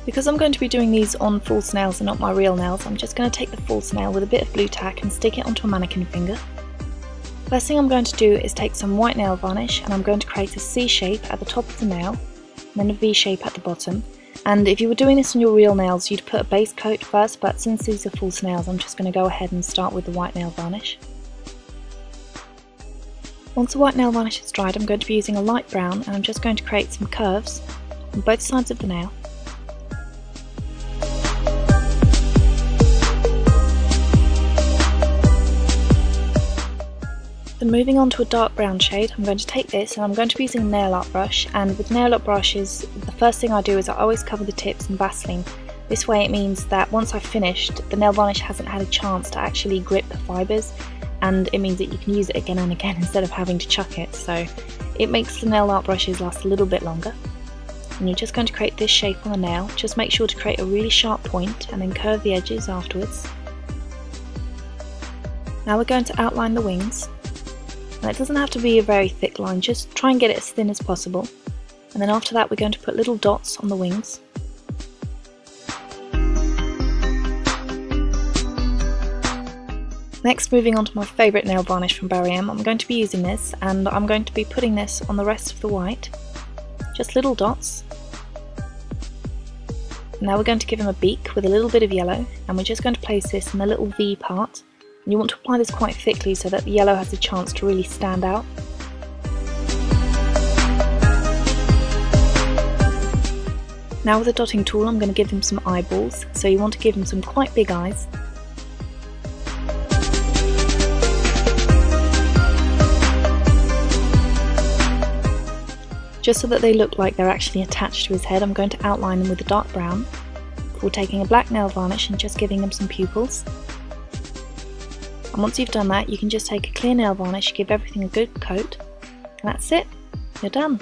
Because I'm going to be doing these on false nails and not my real nails, I'm just going to take the false nail with a bit of blue tack and stick it onto a mannequin finger. First thing I'm going to do is take some white nail varnish and I'm going to create a C shape at the top of the nail, and then a V shape at the bottom. And if you were doing this on your real nails, you'd put a base coat first, but since these are false nails, I'm just going to go ahead and start with the white nail varnish. Once the white nail varnish is dried, I'm going to be using a light brown and I'm just going to create some curves on both sides of the nail. Then moving on to a dark brown shade, I'm going to take this and I'm going to be using a nail art brush, and with nail art brushes the first thing I do is I always cover the tips in Vaseline. This way it means that once I've finished, the nail varnish hasn't had a chance to actually grip the fibres, and it means that you can use it again and again instead of having to chuck it, so it makes the nail art brushes last a little bit longer. And you're just going to create this shape on the nail. Just make sure to create a really sharp point and then curve the edges afterwards. Now we're going to outline the wings. Now it doesn't have to be a very thick line, just try and get it as thin as possible. And then after that we're going to put little dots on the wings. Next, moving on to my favourite nail varnish from Barry M, I'm going to be using this and I'm going to be putting this on the rest of the white. Just little dots. Now we're going to give him a beak with a little bit of yellow, and we're just going to place this in the little V part. And you want to apply this quite thickly so that the yellow has a chance to really stand out. Now with a dotting tool I'm going to give him some eyeballs, so you want to give him some quite big eyes. Just so that they look like they're actually attached to his head, I'm going to outline them with a dark brown, before taking a black nail varnish and just giving them some pupils. And once you've done that, you can just take a clear nail varnish, give everything a good coat, and that's it, you're done.